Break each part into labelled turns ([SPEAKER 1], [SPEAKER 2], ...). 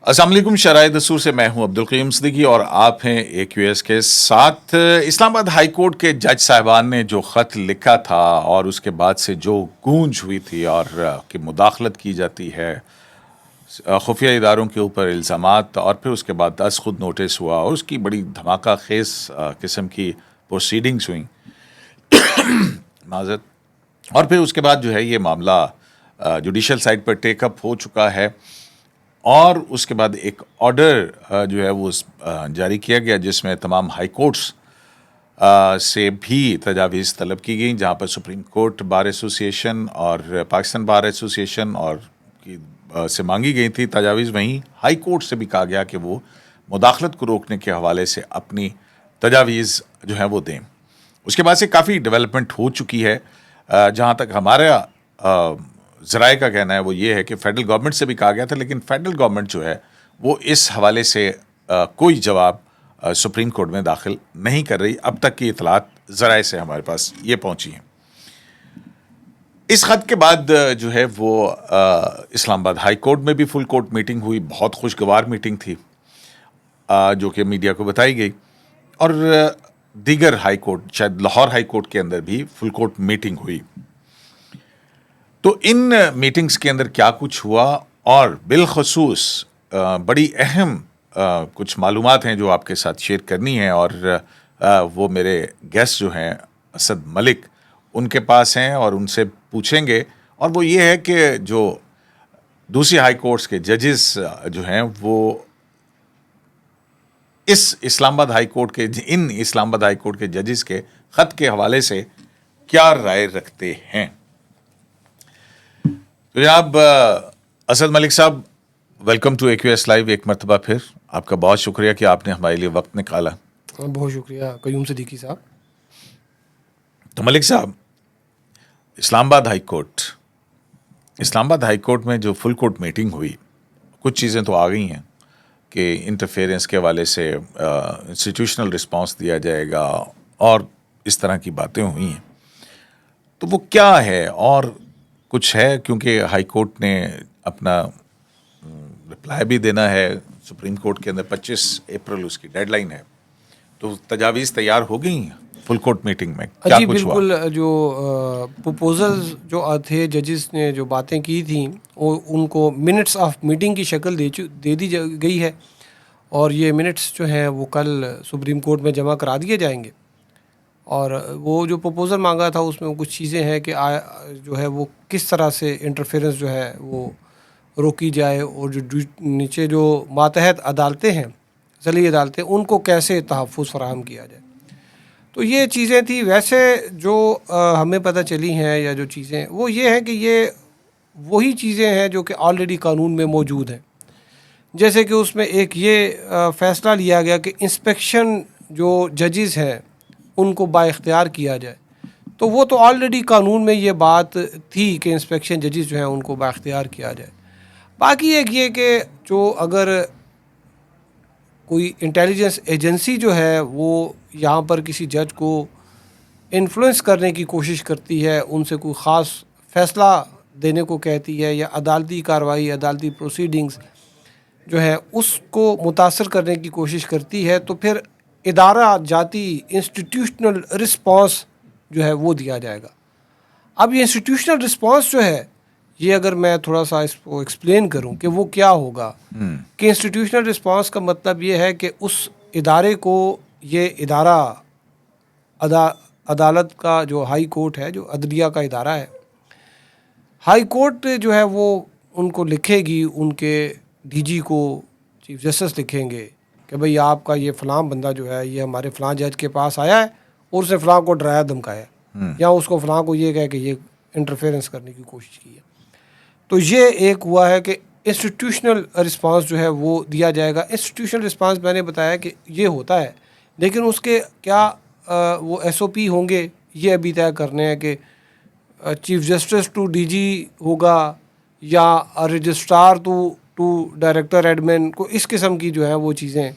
[SPEAKER 1] السلام علیکم. شرائع دستور سے میں ہوں عبدالقیوم صدیقی اور آپ ہیں AQS کے ساتھ. اسلام آباد ہائی کورٹ کے جج صاحبان نے جو خط لکھا تھا اور اس کے بعد سے جو گونج ہوئی تھی اور کہ مداخلت کی جاتی ہے خفیہ اداروں کے اوپر الزامات، اور پھر اس کے بعد 10 خود نوٹس ہوا اور اس کی بڑی دھماکہ خیز قسم کی پروسیڈنگز ہوئیں معذرت. اور پھر اس کے بعد جو ہے یہ معاملہ جوڈیشل سائٹ پر ٹیک اپ ہو چکا ہے اور اس کے بعد ایک آرڈر جو ہے وہ جاری کیا گیا جس میں تمام ہائی کورٹس سے بھی تجاویز طلب کی گئیں، جہاں پر سپریم کورٹ بار ایسوسیشن اور پاکستان بار ایسوسیشن اور سے مانگی گئی تھی تجاویز، وہیں ہائی کورٹ سے بھی کہا گیا کہ وہ مداخلت کو روکنے کے حوالے سے اپنی تجاویز جو ہیں وہ دیں. اس کے بعد سے کافی ڈیولپمنٹ ہو چکی ہے. جہاں تک ہمارا ذرائع کا کہنا ہے وہ یہ ہے کہ فیڈرل گورنمنٹ سے بھی کہا گیا تھا، لیکن فیڈرل گورنمنٹ جو ہے وہ اس حوالے سے کوئی جواب سپریم کورٹ میں داخل نہیں کر رہی. اب تک کی اطلاعات ذرائع سے ہمارے پاس یہ پہنچی ہیں. اس خط کے بعد جو ہے وہ اسلام آباد ہائی کورٹ میں بھی فل کورٹ میٹنگ ہوئی. بہت خوشگوار میٹنگ تھی جو کہ میڈیا کو بتائی گئی، اور دیگر ہائی کورٹ، شاید لاہور ہائی کورٹ کے اندر بھی فل کورٹ میٹنگ ہوئی. تو ان میٹنگز کے اندر کیا کچھ ہوا، اور بالخصوص بڑی اہم کچھ معلومات ہیں جو آپ کے ساتھ شیئر کرنی ہیں، اور وہ میرے گیسٹ جو ہیں اسد ملک ان کے پاس ہیں اور ان سے پوچھیں گے. اور وہ یہ ہے کہ جو دوسری ہائی کورٹس کے ججز جو ہیں وہ اس اسلام آباد ہائی کورٹ کے اسلام آباد ہائی کورٹ کے ججز کے خط کے حوالے سے کیا رائے رکھتے ہیں. تو جناب اسد ملک صاحب، ویلکم ٹو AQS لائیو. ایک مرتبہ پھر آپ کا بہت شکریہ کہ آپ نے ہمارے لیے وقت نکالا.
[SPEAKER 2] بہت شکریہ قیوم صدیقی صاحب.
[SPEAKER 1] تو ملک صاحب، اسلام آباد ہائی کورٹ میں جو فل کورٹ میٹنگ ہوئی، کچھ چیزیں تو آ گئی ہیں کہ انٹرفیئرنس کے حوالے سے انسٹیٹیوشنل رسپانس دیا جائے گا اور اس طرح کی باتیں ہوئی ہیں. تو وہ کیا ہے اور کچھ ہے؟ کیونکہ ہائی کورٹ نے اپنا رپلائی بھی دینا ہے سپریم کورٹ کے اندر. 25 اپریل اس کی ڈیڈ لائن ہے. تو تجاویز تیار ہو گئی ہیں فل کورٹ میٹنگ میں؟ کیا
[SPEAKER 2] جی
[SPEAKER 1] کچھ ہوا؟
[SPEAKER 2] بالکل. جو پروپوزلز جو تھے ججز نے جو باتیں کی تھیں وہ ان کو منٹس آف میٹنگ کی شکل دے دی گئی ہے، اور یہ منٹس جو ہیں وہ کل سپریم کورٹ میں جمع کرا دیے جائیں گے. اور وہ جو پروپوزل مانگا تھا اس میں کچھ چیزیں ہیں کہ جو ہے وہ کس طرح سے انٹرفیئرنس جو ہے وہ روکی جائے، اور جو نیچے جو ماتحت عدالتیں ہیں، ضلعی عدالتیں، ان کو کیسے تحفظ فراہم کیا جائے. تو یہ چیزیں تھیں. ویسے جو ہمیں پتہ چلی ہیں یا جو چیزیں وہ یہ ہیں کہ یہ وہی چیزیں ہیں جو کہ آلریڈی قانون میں موجود ہیں. جیسے کہ اس میں ایک یہ فیصلہ لیا گیا کہ انسپیکشن جو ججز ہیں ان کو با اختیار کیا جائے. تو وہ تو آلریڈی قانون میں یہ بات تھی کہ انسپیکشن ججز جو ہیں ان کو با اختیار کیا جائے. باقی ایک یہ کہ جو اگر کوئی انٹیلیجنس ایجنسی جو ہے وہ یہاں پر کسی جج کو انفلوئنس کرنے کی کوشش کرتی ہے، ان سے کوئی خاص فیصلہ دینے کو کہتی ہے، یا عدالتی کارروائی، عدالتی پروسیڈنگز جو ہے اس کو متاثر کرنے کی کوشش کرتی ہے، تو پھر ادارہ جاتی انسٹیٹیوشنل رسپانس جو ہے وہ دیا جائے گا. اب یہ انسٹیٹیوشنل رسپانس جو ہے، یہ اگر میں تھوڑا سا اس کو ایکسپلین کروں کہ وہ کیا ہوگا، کہ انسٹیٹیوشنل رسپانس کا مطلب یہ ہے کہ اس ادارے کو، یہ ادارہ عدالت کا جو ہائی کورٹ ہے، جو عدلیہ کا ادارہ ہے، ہائی کورٹ جو ہے وہ ان کو لکھے گی، ان کے DG کو، چیف جسٹس لکھیں گے کہ بھئی آپ کا یہ فلاں بندہ جو ہے یہ ہمارے فلاں جج کے پاس آیا ہے اور اس نے فلاں کو ڈرایا دھمکایا، یا اس کو فلاں کو یہ کہہ کہ یہ انٹرفیئرنس کرنے کی کوشش کی ہے. تو یہ ایک ہوا ہے کہ انسٹیٹیوشنل رسپانس جو ہے وہ دیا جائے گا. انسٹیٹیوشنل رسپانس میں نے بتایا کہ یہ ہوتا ہے، لیکن اس کے کیا وہ SOP ہوں گے یہ ابھی طے کرنے ہیں کہ چیف جسٹس ٹو DG ہوگا یا رجسٹرار ٹو ڈائریکٹر ایڈمن کو. اس قسم کی جو ہے وہ چیزیں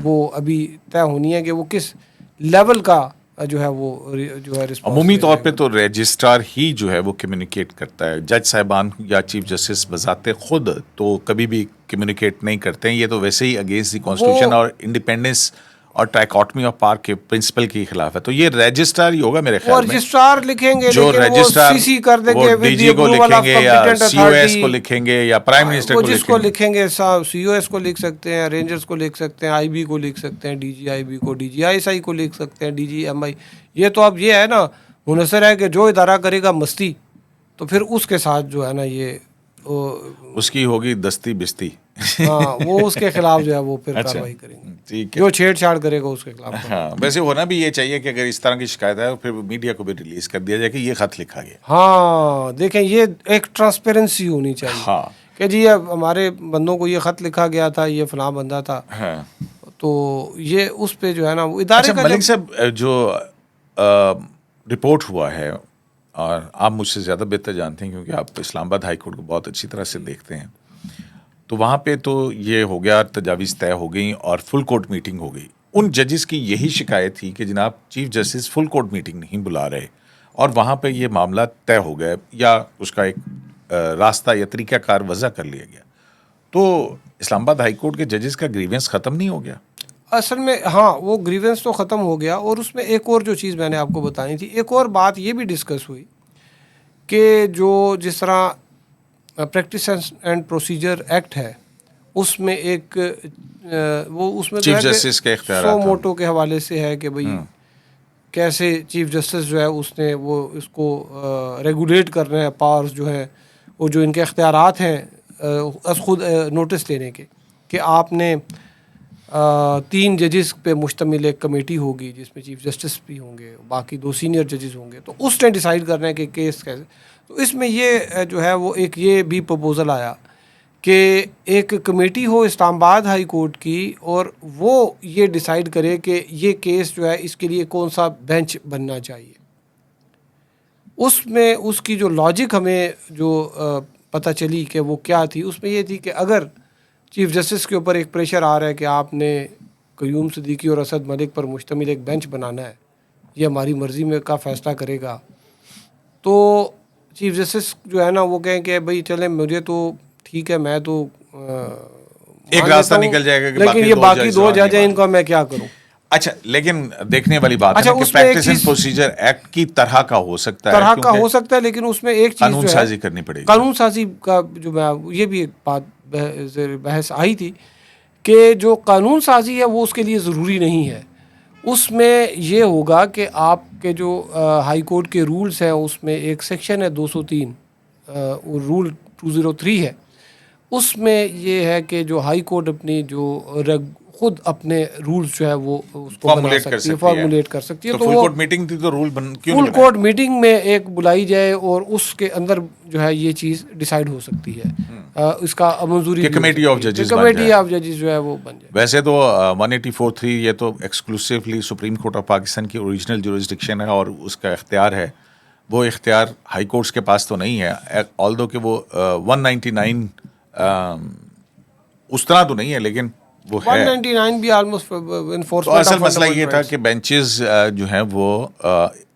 [SPEAKER 2] وہ ابھی طے ہونی ہے کہ وہ کس لیول کا جو ہے وہ جو ہے
[SPEAKER 1] عمومی طور پہ تو رجسٹرار ہی جو ہے وہ کمیونیکیٹ کرتا ہے. جج صاحبان یا چیف جسٹس بذات خود تو کبھی بھی کمیونیکیٹ نہیں کرتے ہیں. یہ تو ویسے ہی اگینسٹ دی کانسٹیٹیوشن اور انڈیپینڈنس اور ٹرائکاٹمی آف پار کے پرنسپل کے خلاف ہے. تو یہ رجسٹرار ہی ہوگا میرے خیال میں.
[SPEAKER 2] رجسٹرار لکھیں گے
[SPEAKER 1] جو
[SPEAKER 2] لیکن وہ
[SPEAKER 1] رجسٹرار
[SPEAKER 2] سی سی کر دیں
[SPEAKER 1] وہ
[SPEAKER 2] گے
[SPEAKER 1] ڈی
[SPEAKER 2] ود دی
[SPEAKER 1] جی کو
[SPEAKER 2] اپروول
[SPEAKER 1] لکھیں
[SPEAKER 2] آف
[SPEAKER 1] گے یا
[SPEAKER 2] کمپیٹنٹ
[SPEAKER 1] سی او ایس کو
[SPEAKER 2] اتھارٹی.
[SPEAKER 1] لکھیں گے یا پرائم منسٹر
[SPEAKER 2] وہ
[SPEAKER 1] کو
[SPEAKER 2] جس
[SPEAKER 1] لکھیں
[SPEAKER 2] کو
[SPEAKER 1] گے.
[SPEAKER 2] لکھیں گے سی او ایس کو لکھ سکتے ہیں, رینجرز کو لکھ سکتے ہیں, آئی بی کو لکھ سکتے ہیں, ڈی جی آئی بی کو, D G I S I کو لکھ سکتے ہیں, ڈی جی ایم آئی. یہ تو اب یہ ہے نا منحصر ہے کہ جو ادارہ کرے گا مستی تو پھر اس کے ساتھ جو ہے نا یہ
[SPEAKER 1] اس کی ہوگی دستی بستی.
[SPEAKER 2] ہاں وہ اس کے خلاف جو ہے وہ پھر کارروائی کریں گے.
[SPEAKER 1] ٹھیک ہے.
[SPEAKER 2] جو چھیڑ چھاڑ کرے گا اس کے خلاف.
[SPEAKER 1] ہاں ویسے ہونا بھی یہ چاہیے کہ اگر اس طرح کی شکایت ہے پھر میڈیا کو بھی ریلیز کر دیا جائے کہ یہ خط لکھا گیا.
[SPEAKER 2] ہاں دیکھیں یہ ایک ٹرانسپیرنسی ہونی چاہیے
[SPEAKER 1] ہاں
[SPEAKER 2] کہ جی اب ہمارے بندوں کو یہ خط لکھا گیا تھا, یہ فلاں بندہ تھا.
[SPEAKER 1] ہاں.
[SPEAKER 2] تو یہ اس پہ جو ہے نا وہ ادارے کا.
[SPEAKER 1] ملک صاحب جو رپورٹ ہوا ہے, اور آپ مجھ سے زیادہ بہتر جانتے ہیں کیونکہ آپ اسلام آباد ہائی کورٹ کو بہت اچھی طرح سے دیکھتے ہیں, تو وہاں پہ تو یہ ہو گیا, تجاویز طے ہو گئیں اور فل کورٹ میٹنگ ہو گئی. ان ججز کی یہی شکایت تھی کہ جناب chief justice full court meeting نہیں بلا رہے, اور وہاں پہ یہ معاملہ طے ہو گیا یا اس کا ایک راستہ یا طریقہ کار وضع کر لیا گیا. تو اسلام آباد ہائی کورٹ کے ججز کا گریونس ختم نہیں ہو گیا؟
[SPEAKER 2] اصل میں ہاں وہ گریونس تو ختم ہو گیا, اور اس میں ایک اور جو چیز میں نے آپ کو بتائی تھی, ایک اور بات یہ بھی ڈسکس ہوئی کہ جو جس طرح پریکٹس اینڈ پروسیجر ایکٹ ہے اس میں ایک وہ اس میں
[SPEAKER 1] چیف جسٹس کے اختیارات
[SPEAKER 2] سو موٹو کے حوالے سے ہے کہ بھئی کیسے چیف جسٹس جو ہے اس نے وہ اس کو ریگولیٹ کرنا ہے, پاورز جو ہے وہ جو ان کے اختیارات ہیں خود نوٹس لینے کے, کہ آپ نے 3 ججز پہ مشتمل ایک کمیٹی ہوگی جس میں چیف جسٹس بھی ہوں گے, باقی 2 سینئر ججز ہوں گے, تو اس نے ڈیسائیڈ کرنا ہے کہ کیس کیسے. تو اس میں یہ جو ہے وہ ایک یہ بھی پروپوزل آیا کہ ایک کمیٹی ہو اسلام آباد ہائی کورٹ کی, اور وہ یہ ڈیسائیڈ کرے کہ یہ کیس جو ہے اس کے لیے کون سا بینچ بننا چاہیے. اس میں اس کی جو لاجک ہمیں جو پتہ چلی کہ وہ کیا تھی, اس میں یہ تھی کہ اگر چیف جسٹس کے اوپر ایک پریشر آ رہا ہے کہ آپ نے قیوم صدیقی اور اسد ملک پر مشتمل ایک بینچ بنانا ہے, یہ ہماری مرضی میں کا فیصلہ کرے گا, تو چیف جسٹس جو ہے نا وہ کہیں کہ بھئی چلیں مجھے تو ٹھیک ہے میں تو
[SPEAKER 1] ایک راستہ نکل جائے گا کہ
[SPEAKER 2] لیکن یہ باقی 2 جج ہیں ان کا میں کیا کروں.
[SPEAKER 1] اچھا لیکن دیکھنے والی بات ہے کہ پریکٹس اینڈ پروسیجر ایکٹ کی طرح کا ہو سکتا ہے,
[SPEAKER 2] لیکن اس میں ایک چیز
[SPEAKER 1] قانون سازی کرنی پڑے گی.
[SPEAKER 2] قانون سازی کا جو یہ بھی ایک بات بحث آئی تھی کہ جو قانون سازی ہے وہ اس کے لیے ضروری نہیں ہے. اس میں یہ ہوگا کہ آپ کے جو ہائی کورٹ کے رولز ہیں اس میں ایک سیکشن ہے 203 رول 203 ہے, اس میں یہ ہے کہ جو ہائی کورٹ اپنی جو خود اپنے رولز جو ہے وہ اس کو بنا سکتی ہے, فارمولیٹ کر سکتی ہے.
[SPEAKER 1] تو فل کورٹ میٹنگ تھی تو رول
[SPEAKER 2] فل کورٹ میٹنگ میں ایک بلائی جائے اور اس کے اندر جو ہے یہ چیز ڈیسائیڈ ہو سکتی ہے, اس کا منظوری
[SPEAKER 1] کمیٹی آف ججز
[SPEAKER 2] جو ہے وہ بن جائے.
[SPEAKER 1] ویسے تو 184(3) یہ تو exclusively supreme court of Pakistan کی اوریجنل جورسڈکشن ہے اور اس کا اختیار ہے, وہ اختیار ہائی کورٹس کے پاس تو نہیں ہے, آلدو کہ وہ 199 اس طرح تو نہیں ہے لیکن وہ ہے
[SPEAKER 2] 199 بھی آلموسٹ انفورسمنٹ.
[SPEAKER 1] تو اصل مسئلہ یہ تھا کہ بینچز جو ہیں وہ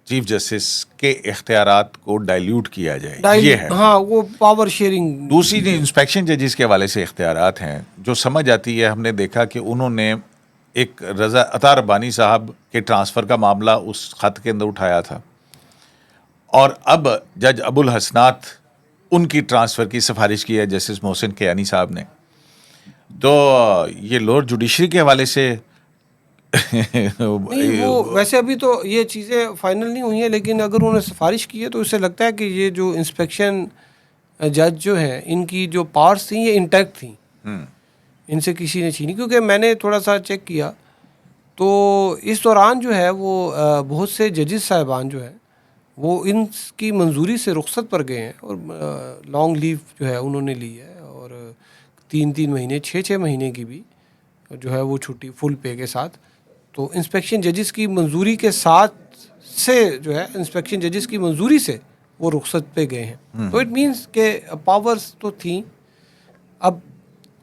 [SPEAKER 1] چیف جسٹس کے اختیارات کو ڈائلیوٹ کیا جائے, یہ ہے.
[SPEAKER 2] ہاں وہ پاور شیئرنگ.
[SPEAKER 1] دوسری جو انسپیکشن ججز کے حوالے سے اختیارات ہیں جو سمجھ آتی ہے, ہم نے دیکھا کہ انہوں نے ایک رضا عطا ربانی صاحب کے ٹرانسفر کا معاملہ اس خط کے اندر اٹھایا تھا, اور اب جج ابو الحسنات ان کی ٹرانسفر کی سفارش کی ہے جسٹس محسن کیانی صاحب نے. تو یہ لوور جوڈیشری کے حوالے سے
[SPEAKER 2] نہیں, وہ ویسے ابھی تو یہ چیزیں فائنل نہیں ہوئی ہیں, لیکن اگر انہوں نے سفارش کی ہے تو اس سے لگتا ہے کہ یہ جو انسپیکشن جج جو ہیں ان کی جو پاورس تھیں یہ انٹیکٹ تھیں, ان سے کسی نے چھینی. کیونکہ میں نے تھوڑا سا چیک کیا تو اس دوران جو ہے وہ بہت سے ججز صاحبان جو ہیں وہ ان کی منظوری سے رخصت پر گئے ہیں, اور لانگ لیو جو ہے انہوں نے لی ہے, اور 3 مہینے 6 مہینے کی بھی جو ہے وہ چھٹی فل پے کے ساتھ. تو انسپیکشن ججز کی منظوری کے ساتھ سے جو ہے انسپیکشن ججز کی منظوری سے وہ رخصت پہ گئے ہیں. تو اٹ مینس کہ پاورز تو تھیں, اب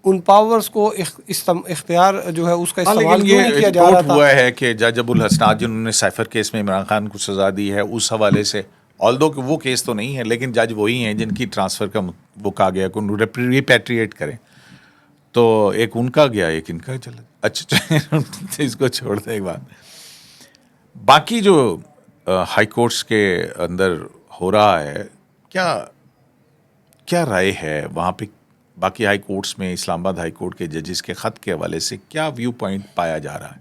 [SPEAKER 2] ان پاورز کو اختیار جو ہے اس کا استعمال
[SPEAKER 1] لیکن
[SPEAKER 2] کیوں نہیں کیا
[SPEAKER 1] یہ
[SPEAKER 2] جا رہا
[SPEAKER 1] رپورٹ
[SPEAKER 2] تھا.
[SPEAKER 1] ہوا ہے کہ جج ابو الحسنات جنہوں نے سائفر کیس میں عمران خان کو سزا دی ہے اس حوالے سے آلدو کہ وہ کیس تو نہیں ہے لیکن جج وہی ہیں جن کی ٹرانسفر کا وہ کہا گیا کہ ان ریپیٹریٹ کریں, تو ایک ان کا گیا ایک ان کا چلا. اچھا اس کو چھوڑ دیں ایک بات. باقی جو ہائی کورٹس کے اندر ہو رہا ہے, کیا رائے ہے وہاں پہ باقی ہائی کورٹس میں؟ اسلام آباد ہائی کورٹ کے ججز کے خط کے حوالے سے کیا ویو پوائنٹ پایا جا رہا ہے؟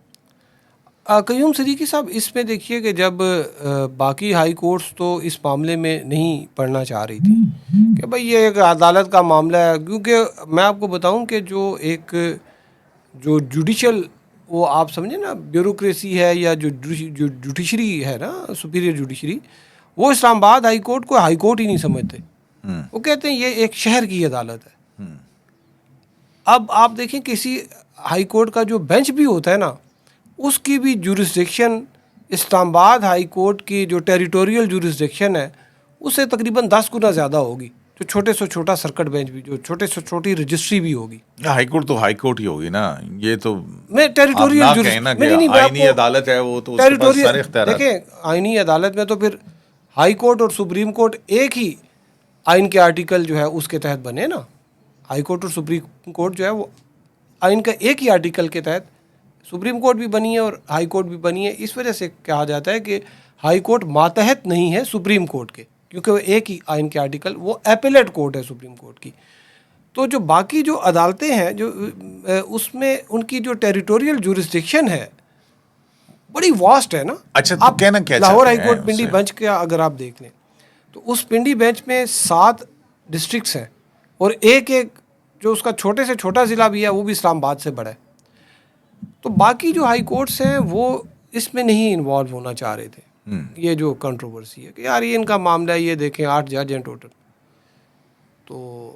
[SPEAKER 2] قیوم صدیقی صاحب, اس میں دیکھیے کہ جب باقی ہائی کورٹس تو اس معاملے میں نہیں پڑھنا چاہ رہی تھی کہ بھئی یہ ایک عدالت کا معاملہ ہے, کیونکہ میں آپ کو بتاؤں کہ جو جوڈیشل وہ آپ سمجھیں نا بیوروکریسی ہے یا جو جوڈیشری ہے نا سپیریئر جوڈیشری, وہ اسلام آباد ہائی کورٹ کو ہائی کورٹ ہی نہیں سمجھتے. وہ کہتے ہیں یہ ایک شہر کی عدالت ہے. اب آپ دیکھیں کسی ہائی کورٹ کا جو بینچ بھی ہوتا ہے نا, اس کی بھی جورسڈکشن اسلام آباد ہائی کورٹ کی جو ٹیریٹوریل جورسڈکشن ہے اس سے تقریباً 10 گنا زیادہ ہوگی. جو چھوٹے سے چھوٹا سرکٹ بینچ بھی, جو چھوٹے سے چھوٹی رجسٹری بھی ہوگی.
[SPEAKER 1] ہائی کورٹ تو ہائی کورٹ ہی ہوگی نا, یہ تو
[SPEAKER 2] میں ٹیریٹوریل
[SPEAKER 1] آپ نہ کہیں نا کہ آئینی عدالت ہے وہ تو اس کے پاس سارے اختیارات.
[SPEAKER 2] دیکھیں آئینی عدالت میں تو پھر ہائی کورٹ اور سپریم کورٹ ایک ہی آئین کے آرٹیکل جو ہے اس کے تحت بنے نا. ہائی کورٹ اور سپریم کورٹ جو ہے وہ آئین کا ایک ہی آرٹیکل کے تحت سپریم کورٹ بھی بنی ہے اور ہائی کورٹ بھی بنی ہے. اس وجہ سے کہا جاتا ہے کہ ہائی کورٹ ماتحت نہیں ہے سپریم کورٹ کے, کیونکہ وہ ایک ہی آئین کے آرٹیکل, وہ ایپیلیٹ کورٹ ہے سپریم کورٹ کی. تو جو باقی جو عدالتیں ہیں جو اس میں ان کی جو ٹیریٹوریل جورسڈکشن ہے بڑی واسٹ ہے نا.
[SPEAKER 1] اچھا
[SPEAKER 2] آپ
[SPEAKER 1] کہنا کیا
[SPEAKER 2] Lahore high court Pindi bench کا اگر آپ دیکھ لیں تو اس پنڈی بینچ میں 7 ڈسٹرکٹس ہیں اور ایک جو اس کا چھوٹے سے چھوٹا ضلع بھی ہے وہ بھی اسلام آباد سے بڑا ہے. تو باقی جو ہائی کورٹس ہیں وہ اس میں نہیں انوالو ہونا چاہ رہے تھے. یہ جو کنٹروورسی ہے کہ یار یہ ان کا معاملہ ہے, یہ دیکھیں 8 جج ہیں ٹوٹل. تو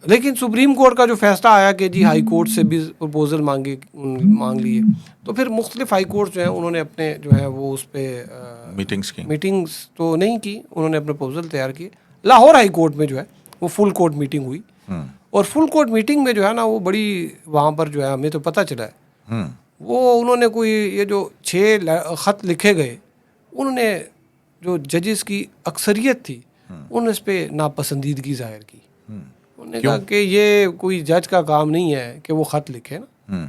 [SPEAKER 2] لیکن سپریم کورٹ کا جو فیصلہ آیا کہ جی ہائی کورٹ سے بھی پرپوزل مانگ لیے, تو پھر مختلف ہائی کورٹ جو ہیں انہوں نے اپنے جو ہے وہ اس پہ میٹنگز تو نہیں کی, انہوں نے اپنے پرپوزل تیار کیے. لاہور ہائی کورٹ میں جو ہے وہ فل کورٹ میٹنگ ہوئی, اور فل کورٹ میٹنگ میں جو ہے نا وہ بڑی وہاں پر جو ہے ہمیں تو پتہ چلا ہے وہ انہوں نے کوئی یہ جو 6 خط لکھے گئے, انہوں نے جو ججز کی اکثریت تھی انہوں نے اس پہ ناپسندیدگی ظاہر کی. انہوں نے کہا کہ یہ کوئی جج کا کام نہیں ہے کہ وہ خط لکھے نا.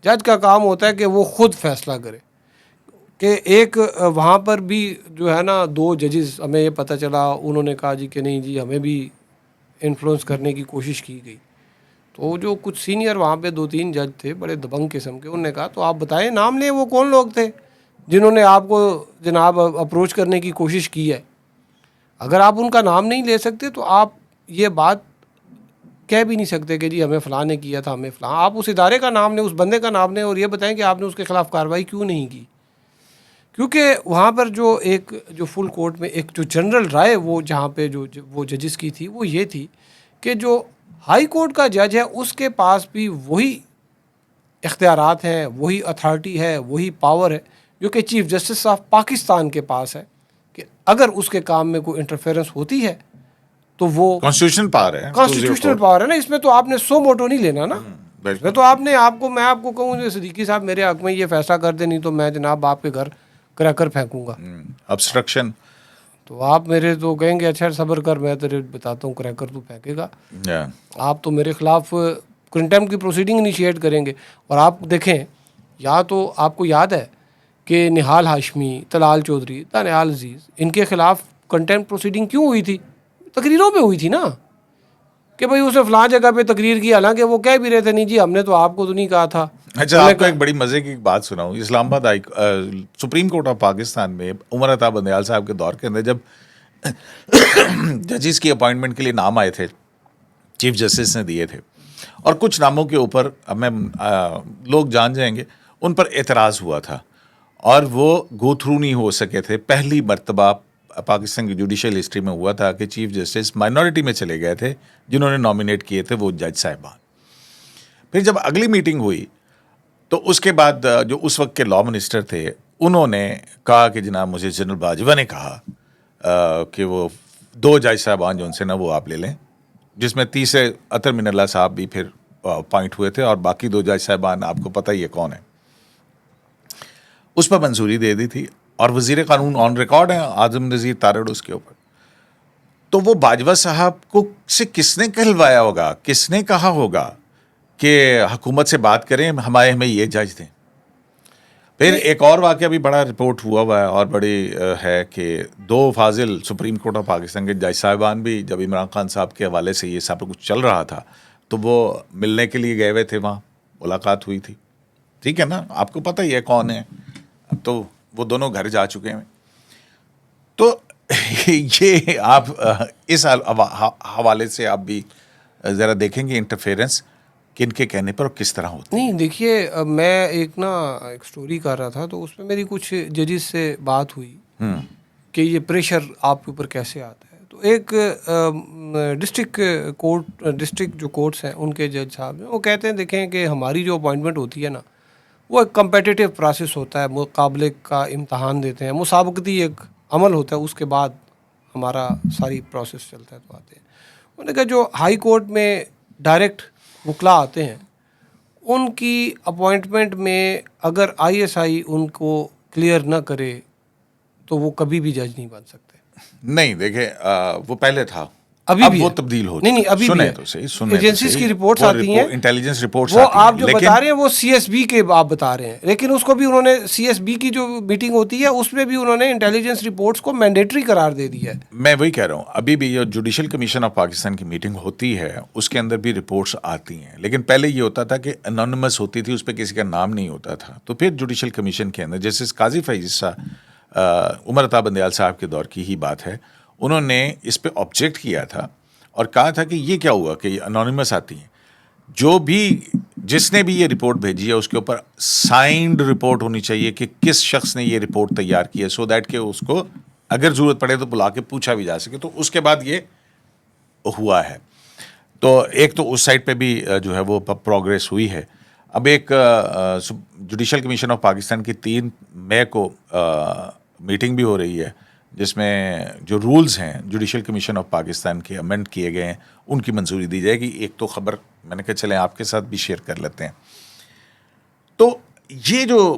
[SPEAKER 2] جج کا کام ہوتا ہے کہ وہ خود فیصلہ کرے. کہ ایک وہاں پر بھی جو ہے نا 2 ججز ہمیں یہ پتہ چلا, انہوں نے کہا جی کہ نہیں جی ہمیں بھی انفلوئنس کرنے کی کوشش کی گئی. تو جو کچھ سینئر وہاں پہ 2-3 جج تھے بڑے دبنگ قسم کے, انہوں نے کہا تو آپ بتائیں نام لیں وہ کون لوگ تھے جنہوں نے آپ کو جناب اپروچ کرنے کی کوشش کی ہے. اگر آپ ان کا نام نہیں لے سکتے تو آپ یہ بات کہہ بھی نہیں سکتے کہ جی ہمیں فلاں نے کیا تھا, ہمیں فلاں. آپ اس ادارے کا نام لیں, اس بندے کا نام لیں اور یہ بتائیں کہ آپ نے اس کے خلاف کارروائی کیوں نہیں کی. کیونکہ وہاں پر جو فل کورٹ میں ایک جو جنرل رائے وہ جہاں پہ جو وہ ججز کی تھی وہ یہ تھی کہ جو ہائی کورٹ کا جج ہے اس کے پاس بھی وہی اختیارات ہیں, وہی اتھارٹی ہے, وہی پاور ہے جو کہ چیف جسٹس آف پاکستان کے پاس ہے, کہ اگر اس کے کام میں کوئی انٹرفیئرنس ہوتی ہے تو وہ
[SPEAKER 1] کانسٹیٹیوشنل
[SPEAKER 2] پاور ہے نا. اس میں تو آپ نے سو موٹو نہیں لینا نا. اس میں تو میں آپ کو کہوں صدیقی صاحب میرے حق میں یہ فیصلہ کر دیں, نہیں تو میں جناب آپ کے گھر کریکر پھینکوں گا.
[SPEAKER 1] ابسٹرکشن
[SPEAKER 2] تو آپ میرے تو کہیں گے اچھا صبر کر, میں تیرے بتاتا ہوں کریکر تو پھینکے گا. آپ تو میرے خلاف کنٹیمپٹ کی پروسیڈنگ انیشیٹ کریں گے. اور آپ دیکھیں یا تو آپ کو یاد ہے کہ نہال ہاشمی, طلال چودھری, دانیال عزیز, ان کے خلاف کنٹیمپٹ پروسیڈنگ کیوں ہوئی تھی؟ تقریروں پہ ہوئی تھی نا, کہ بھائی اس نے فلاں جگہ پہ تقریر کی, حالانکہ وہ کہہ بھی رہے تھے نہیں جی ہم نے تو آپ کو تو نہیں کہا تھا.
[SPEAKER 1] اچھا آپ کو ایک بڑی مزے کی بات سناؤں. اسلام آباد سپریم کورٹ آف پاکستان میں عمر عطا بندیال صاحب کے دور کے اندر جب ججز کی اپوائنٹمنٹ کے لیے نام آئے تھے, چیف جسٹس نے دیے تھے, اور کچھ ناموں کے اوپر ہمیں لوگ جان جائیں گے ان پر اعتراض ہوا تھا اور وہ گو تھرو نہیں ہو سکے تھے. پہلی مرتبہ پاکستان کی جوڈیشل ہسٹری میں ہوا تھا کہ چیف جسٹس مائنورٹی میں چلے گئے تھے جنہوں نے نامینیٹ کیے تھے وہ جج صاحبان. پھر جب اگلی میٹنگ ہوئی تو اس کے بعد جو اس وقت کے لا منسٹر تھے انہوں نے کہا کہ جناب مجھے جنرل باجوہ نے کہا کہ وہ 2 جج صاحبان جو ان سے نا وہ آپ لے لیں, جس میں تیسرے اطہر من اللہ صاحب بھی پھر اپوائنٹ ہوئے تھے اور باقی 2 جج صاحبان آپ کو پتہ ہی ہے کون ہے، اس پر منظوری دے دی تھی اور وزیر قانون آن ریکارڈ ہیں اعظم نذیر تارڑ اس کے اوپر. تو وہ باجوہ صاحب کو سے کس نے کہلوایا ہوگا، کس نے کہا ہوگا کہ حکومت سے بات کریں ہمیں یہ جج دیں. پھر ایک اور واقعہ بھی بڑا رپورٹ ہوا ہے اور بڑی ہے کہ 2 فاضل سپریم کورٹ آف پاکستان کے جج صاحبان بھی جب عمران خان صاحب کے حوالے سے یہ سب کچھ چل رہا تھا تو وہ ملنے کے لیے گئے ہوئے تھے، وہاں ملاقات ہوئی تھی. ٹھیک ہے نا، آپ کو پتہ ہی ہے کون ہے. اب تو وہ دونوں گھر جا چکے ہیں. تو یہ آپ اس حوالے سے آپ بھی ذرا دیکھیں گے انٹرفیرنس کن کے کہنے پر اور کس طرح ہوتی.
[SPEAKER 2] نہیں دیکھیے، میں ایک سٹوری کر رہا تھا تو اس میں میری کچھ ججز سے بات ہوئی کہ یہ پریشر آپ کے اوپر کیسے آتا ہے. تو ایک ڈسٹرکٹ جو کورٹس ہیں ان کے جج صاحب ہیں، وہ کہتے ہیں دیکھیں کہ ہماری جو اپوائنٹمنٹ ہوتی ہے نا، وہ ایک کمپیٹیٹیو پروسیس ہوتا ہے، مقابلے کا امتحان دیتے ہیں، مسابقتی ایک عمل ہوتا ہے، اس کے بعد ہمارا ساری پروسیس چلتا ہے تو آتے ہیں. انہوں نے کہا جو ہائی کورٹ میں ڈائریکٹ وکلا آتے ہیں ان کی اپوائنٹمنٹ میں اگر ISI ان کو کلیئر نہ کرے تو وہ کبھی بھی جج نہیں بن سکتے.
[SPEAKER 1] نہیں دیکھیں، وہ پہلے تھا،
[SPEAKER 2] ابھی
[SPEAKER 1] اب
[SPEAKER 2] بھی
[SPEAKER 1] وہ
[SPEAKER 2] ہے.
[SPEAKER 1] تبدیل ہو
[SPEAKER 2] نہیں
[SPEAKER 1] چکا.
[SPEAKER 2] ابھی بھی
[SPEAKER 1] سنیں
[SPEAKER 2] ہے.
[SPEAKER 1] تو صحیح،
[SPEAKER 2] ایجنسیز کی رپورٹس آتی ہیں،
[SPEAKER 1] انٹیلیجنس رپورٹس
[SPEAKER 2] وہ
[SPEAKER 1] آتی ہیں،
[SPEAKER 2] آپ جو
[SPEAKER 1] لیکن
[SPEAKER 2] بتا رہے ہیں وہ CSB کے آپ بتا رہے ہیں، لیکن اس کو بھی انہوں نے CSB کی جو میٹنگ ہوتی ہے اس میں بھی انہوں نے انٹیلیجنس رپورٹس کو مینڈیٹری قرار دے دیا ہے.
[SPEAKER 1] میں وہی کہہ رہا ہوں، ابھی بھی جو جوڈیشل کمیشن آف پاکستان کی میٹنگ ہوتی ہے اس کے اندر بھی رپورٹس آتی ہیں، لیکن پہلے یہ ہوتا تھا کہ انونیمس ہوتی تھی، اس پہ کسی کا نام نہیں ہوتا تھا. تو پھر جوڈیشل کمیشن کے اندر جیسے قاضی فیض صاحب، عمر عطا بندیال صاحب کے دور کی ہی بات ہے، انہوں نے اس پہ آبجیکٹ کیا تھا اور کہا تھا کہ یہ کیا ہوا کہ یہ انونیمس آتی ہیں. جو بھی جس نے بھی یہ رپورٹ بھیجی ہے اس کے اوپر سائنڈ رپورٹ ہونی چاہیے کہ کس شخص نے یہ رپورٹ تیار کی ہے، سو دیٹ کہ اس کو اگر ضرورت پڑے تو بلا کے پوچھا بھی جا سکے. تو اس کے بعد یہ ہوا ہے. تو ایک تو اس سائڈ پہ بھی جو ہے وہ پروگریس ہوئی ہے. اب ایک جوڈیشل کمیشن آف پاکستان کی 3 مئی کو میٹنگ بھی ہو رہی ہے جس میں جو رولز ہیں جوڈیشل کمیشن آف پاکستان کے امینڈ کیے گئے ہیں ان کی منظوری دی جائے گی. ایک تو خبر میں نے کہا چلیں آپ کے ساتھ بھی شیئر کر لیتے ہیں. تو یہ جو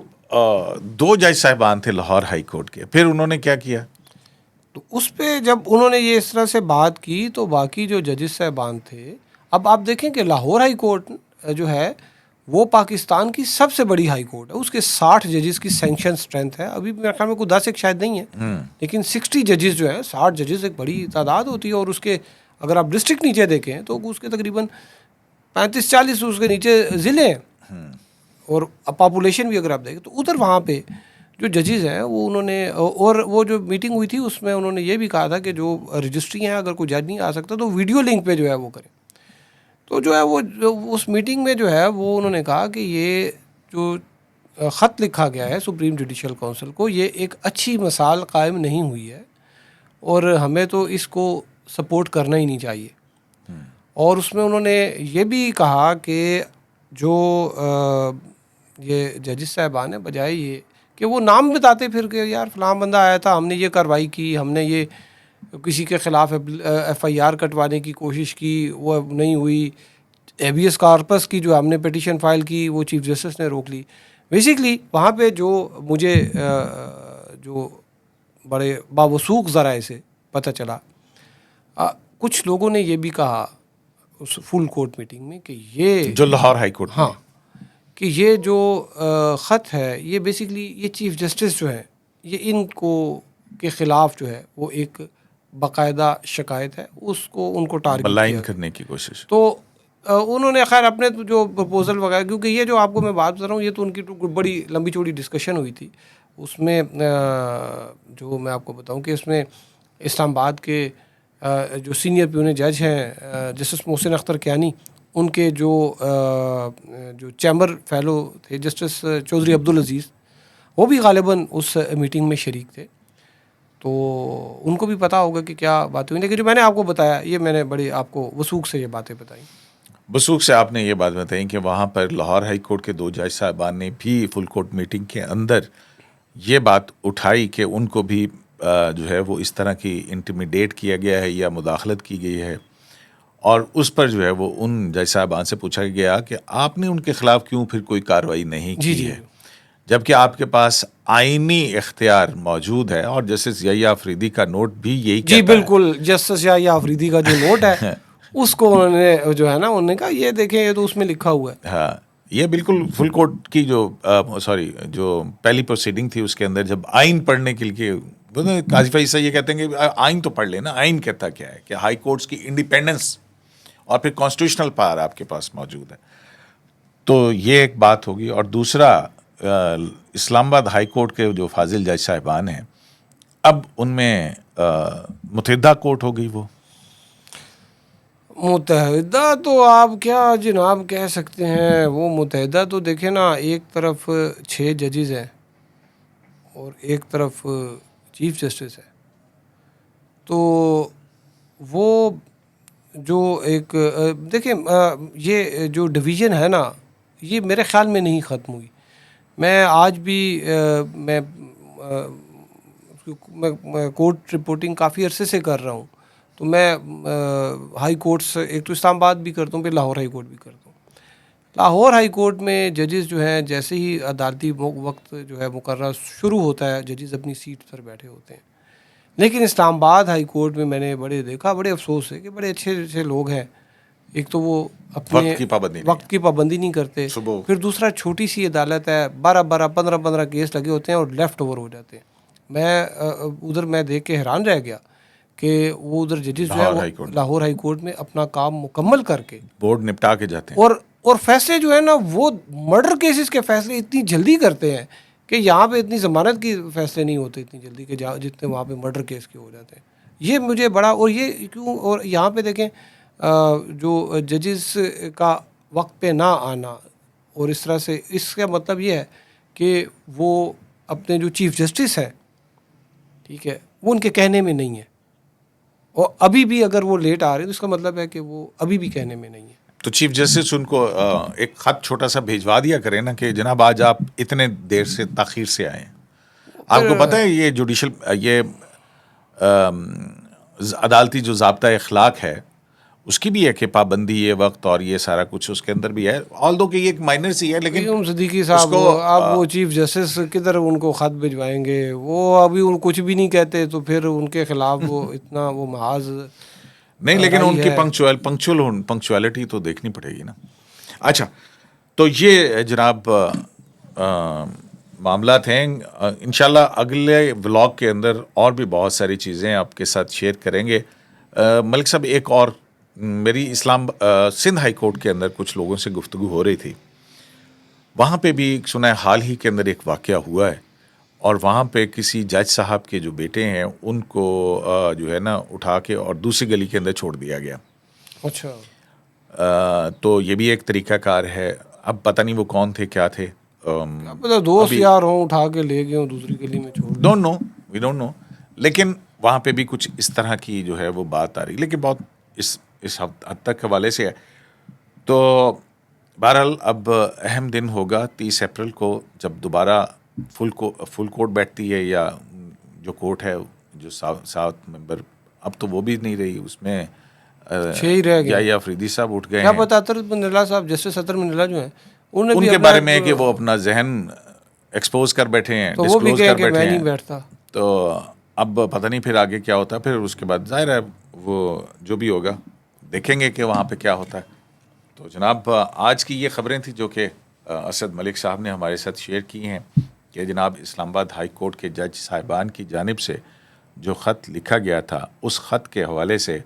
[SPEAKER 1] 2 جج صاحبان تھے لاہور ہائی کورٹ کے، پھر انہوں نے کیا کیا؟
[SPEAKER 2] تو اس پہ جب انہوں نے یہ اس طرح سے بات کی تو باقی جو ججز صاحبان تھے، اب آپ دیکھیں کہ لاہور ہائی کورٹ جو ہے وہ پاکستان کی سب سے بڑی ہائی کورٹ ہے. اس کے 60 ججز کی سینکشن اسٹرینتھ ہے. ابھی میرے خیال میں کوئی 10 ایک شاید نہیں ہے، لیکن 60 ججز جو ہیں، 60 ججز ایک بڑی تعداد ہوتی ہے. اور اس کے اگر آپ ڈسٹرکٹ نیچے دیکھیں تو اس کے تقریباً 35-40 اس کے نیچے ضلع ہیں. اور پاپولیشن بھی اگر آپ دیکھیں تو ادھر وہاں پہ جو ججز ہیں وہ انہوں نے، اور وہ جو میٹنگ ہوئی تھی اس میں انہوں نے یہ بھی کہا تھا کہ جو رجسٹری ہیں اگر کوئی جج نہیں آ سکتا تو ویڈیو لنک پہ جو ہے وہ کریں. تو جو ہے وہ اس میٹنگ میں جو ہے وہ انہوں نے کہا کہ یہ جو خط لکھا گیا ہے سپریم جوڈیشل کونسل کو، یہ ایک اچھی مثال قائم نہیں ہوئی ہے اور ہمیں تو اس کو سپورٹ کرنا ہی نہیں چاہیے. اور اس میں انہوں نے یہ بھی کہا کہ جو یہ ججز صاحبان ہیں بجائے یہ کہ وہ نام بتاتے پھر کہ یار فلاں بندہ آیا تھا، ہم نے یہ کارروائی کی، ہم نے یہ کسی کے خلاف FIR کٹوانے کی کوشش کی، وہ نہیں ہوئی، ہیبیس کارپس کی جو ہم نے پٹیشن فائل کی وہ چیف جسٹس نے روک لی. بیسکلی وہاں پہ جو مجھے جو بڑے باوثوق ذرائع سے پتہ چلا، کچھ لوگوں نے یہ بھی کہا اس فل کورٹ میٹنگ میں کہ یہ
[SPEAKER 1] جو لاہور ہائی کورٹ میں،
[SPEAKER 2] ہاں، کہ یہ جو خط ہے یہ بیسکلی یہ چیف جسٹس جو ہیں یہ ان کو کے خلاف جو ہے وہ ایک باقاعدہ شکایت ہے، اس کو ان کو ٹارگٹ
[SPEAKER 1] ملائن
[SPEAKER 2] کیا
[SPEAKER 1] کرنے کی کوشش.
[SPEAKER 2] تو انہوں نے خیر اپنے جو پرپوزل وغیرہ، کیونکہ یہ جو آپ کو میں بات کر رہا ہوں یہ تو ان کی بڑی لمبی چوڑی ڈسکشن ہوئی تھی. اس میں جو میں آپ کو بتاؤں کہ اس میں اسلام آباد کے جو سینئر پیونی جج ہیں جسٹس محسن اختر کیانی، ان کے جو چیمبر فیلو تھے جسٹس چودھری عبدالعزیز، وہ بھی غالباً اس میٹنگ میں شریک تھے. تو ان کو بھی پتہ ہوگا کہ کیا باتیں ہوئی، لیکن جو میں نے آپ کو بتایا یہ میں نے بڑی آپ کو وثوق سے یہ باتیں بتائیں.
[SPEAKER 1] وثوق سے آپ نے یہ بات بتائی کہ وہاں پر لاہور ہائی کورٹ کے 2 جج صاحبان نے بھی فل کورٹ میٹنگ کے اندر یہ بات اٹھائی کہ ان کو بھی جو ہے وہ اس طرح کی انٹیمیڈیٹ کیا گیا ہے یا مداخلت کی گئی ہے. اور اس پر جو ہے وہ ان جج صاحبان سے پوچھا گیا کہ آپ نے ان کے خلاف کیوں پھر کوئی کارروائی نہیں کی ہے، جبکہ آپ کے پاس آئینی اختیار موجود ہے، اور جسٹس یحییٰ آفریدی کا نوٹ بھی یہی
[SPEAKER 2] جی
[SPEAKER 1] کہتا
[SPEAKER 2] بالکل، جسٹس یحییٰ آفریدی کا جو نوٹ ہے اس کو انہوں نے جو ہے نا انہوں نے کہا یہ دیکھیں یہ تو اس میں لکھا ہوا ہے.
[SPEAKER 1] ہاں یہ بالکل فل کورٹ کی جو پہلی پروسیڈنگ تھی اس کے اندر جب آئین پڑھنے کے لیے قاضی فیض صاحب یہ کہتے ہیں کہ آئین تو پڑھ لینا، آئین کہتا کیا ہے کہ ہائی کورٹس کی انڈیپینڈنس اور پھر کانسٹیٹیوشنل پاور آپ کے پاس موجود ہے. تو یہ ایک بات ہوگی. اور دوسرا اسلام آباد ہائی کورٹ کے جو فاضل جج صاحبان ہیں اب ان میں متحدہ کورٹ ہو گئی. وہ
[SPEAKER 2] متحدہ تو آپ کیا جناب کہہ سکتے ہیں، وہ متحدہ تو دیکھیں نا، ایک طرف 6 ججز ہیں اور ایک طرف چیف جسٹس ہے. تو وہ جو ایک دیکھیں یہ جو ڈویژن ہے نا یہ میرے خیال میں نہیں ختم ہوئی. میں آج بھی میں کورٹ رپورٹنگ کافی عرصے سے کر رہا ہوں، تو میں ہائی کورٹس ایک تو اسلام آباد بھی کرتا ہوں، پھر لاہور ہائی کورٹ بھی کرتا ہوں. لاہور ہائی کورٹ میں ججز جو ہیں جیسے ہی عدالتی وقت جو ہے مقررہ شروع ہوتا ہے ججز اپنی سیٹ پر بیٹھے ہوتے ہیں. لیکن اسلام آباد ہائی کورٹ میں نے بڑے افسوس ہے کہ بڑے اچھے لوگ ہیں. ایک تو وہ اپنے وقت کی پابندی نہیں کرتے، پھر دوسرا چھوٹی سی عدالت ہے، 15 کیس لگے ہوتے ہیں اور لیفٹ اوور ہو جاتے ہیں. میں دیکھ کے حیران رہ گیا کہ وہ ادھر ججز جو ہے لاہور ہائی کورٹ میں اپنا کام مکمل کر کے
[SPEAKER 1] بورڈ نپٹا کے جاتے ہیں،
[SPEAKER 2] اور فیصلے جو ہے نا وہ مرڈر کیسز کے فیصلے اتنی جلدی کرتے ہیں کہ یہاں پہ اتنی ضمانت کی فیصلے نہیں ہوتے اتنی جلدی کہ جتنے وہاں پہ مرڈر کیس کے ہو جاتے ہیں. یہ مجھے بڑا، اور یہ کیوں، اور یہاں پہ دیکھیں جو ججز کا وقت پہ نہ آنا، اور اس طرح سے اس کا مطلب یہ ہے کہ وہ اپنے جو چیف جسٹس ہے ٹھیک ہے وہ ان کے کہنے میں نہیں ہے، اور ابھی بھی اگر وہ لیٹ آ رہے ہیں تو اس کا مطلب ہے کہ وہ ابھی بھی کہنے میں نہیں ہے.
[SPEAKER 1] تو چیف جسٹس ان کو ایک خط چھوٹا سا بھیجوا دیا کریں نا کہ جناب آج آپ اتنے دیر سے تاخیر سے آئے ہیں. آپ کو پتہ ہے یہ جوڈیشل یہ عدالتی جو ضابطہ اخلاق ہے اس کی بھی ہے کہ پابندی یہ وقت اور یہ سارا کچھ اس کے اندر بھی ہے، آلدو کہ یہ ایک مائنر سی ہے. لیکن
[SPEAKER 2] صدیقی صاحب اب وہ چیف جسٹس کدھر ان کو خط بھجوائیں گے، وہ ابھی ان کچھ بھی نہیں کہتے تو پھر ان کے خلاف وہ اتنا وہ محاذ
[SPEAKER 1] نہیں، لیکن ان کی پنکچوالٹی تو دیکھنی پڑے گی نا. اچھا تو یہ جناب معاملات ہیں. انشاءاللہ اگلے ولاگ کے اندر اور بھی بہت ساری چیزیں آپ کے ساتھ شیئر کریں گے. ملک صاحب ایک اور میری سندھ ہائی کورٹ کے اندر کچھ لوگوں سے گفتگو ہو رہی تھی، وہاں پہ بھی سنا ہے حال ہی کے اندر ایک واقعہ ہوا ہے، اور وہاں پہ کسی جج صاحب کے جو بیٹے ہیں ان کو جو ہے نا اٹھا کے اور دوسری گلی کے اندر چھوڑ دیا گیا.
[SPEAKER 2] اچھا
[SPEAKER 1] تو یہ بھی ایک طریقہ کار ہے. اب پتہ نہیں وہ کون تھے، کیا تھے،
[SPEAKER 2] دوست یار ہوں اٹھا کے لے گئے ہوں دوسری گلی میں چھوڑ دیں.
[SPEAKER 1] We don't know. لیکن وہاں پہ بھی کچھ اس طرح کی جو ہے وہ بات آ رہی، لیکن بہت اس حد تک حوالے سے ہے. تو بہرحال اب اہم دن ہوگا 30 اپریل کو جب دوبارہ فل کورٹ بیٹھتی ہے، یا جو کورٹ ہے جو 7 ممبر، اب تو وہ بھی نہیں رہی، اس میں
[SPEAKER 2] 6 ہی رہ گئے.
[SPEAKER 1] یا افریدی صاحب اٹھ گئے
[SPEAKER 2] کیا
[SPEAKER 1] ہیں.
[SPEAKER 2] پتہ اطہر منڈلا صاحب، جسٹس اطہر منڈلا جو ہیں
[SPEAKER 1] ان کے بارے میں کہ وہ اپنا ذہن ایکسپوز کر بیٹھے ہیں،
[SPEAKER 2] تو وہ بھی
[SPEAKER 1] ڈسکلوز کر
[SPEAKER 2] کہ
[SPEAKER 1] بیٹھے
[SPEAKER 2] میں
[SPEAKER 1] ہیں.
[SPEAKER 2] نہیں بیٹھتا.
[SPEAKER 1] تو اب پتہ نہیں پھر آگے کیا ہوتا ہے. پھر اس کے بعد ظاہر ہے وہ جو بھی ہوگا دیکھیں گے کہ وہاں پہ کیا ہوتا ہے. تو جناب آج کی یہ خبریں تھیں جو کہ اسد ملک صاحب نے ہمارے ساتھ شیئر کی ہیں کہ جناب اسلام آباد ہائی کورٹ کے جج صاحبان کی جانب سے جو خط لکھا گیا تھا، اس خط کے حوالے سے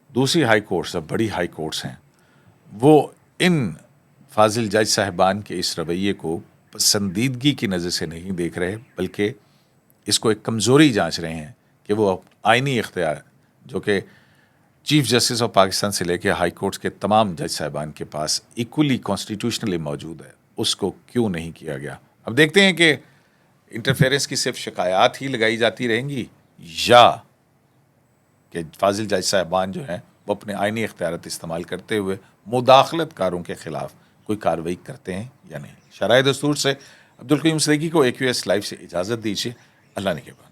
[SPEAKER 1] دوسری ہائی کورٹس، اب بڑی ہائی کورٹس ہیں، وہ ان فاضل جج صاحبان کے اس رویے کو پسندیدگی کی نظر سے نہیں دیکھ رہے، بلکہ اس کو ایک کمزوری جانچ رہے ہیں کہ وہ آئینی اختیار جو کہ چیف جسٹس آف پاکستان سے لے کے ہائی کورٹس کے تمام جج صاحبان کے پاس ایکولی کانسٹیٹیوشنلی موجود ہے، اس کو کیوں نہیں کیا گیا. اب دیکھتے ہیں کہ انٹرفیئرنس کی صرف شکایات ہی لگائی جاتی رہیں گی، یا کہ فاضل جج صاحبان جو ہیں وہ اپنے آئینی اختیارات استعمال کرتے ہوئے مداخلت کاروں کے خلاف کوئی کارروائی کرتے ہیں یا نہیں. شرائع دستور سے عبدالقیوم صدیقی کو AQS لائیو سے اجازت دیجیے. اللہ نگہبان.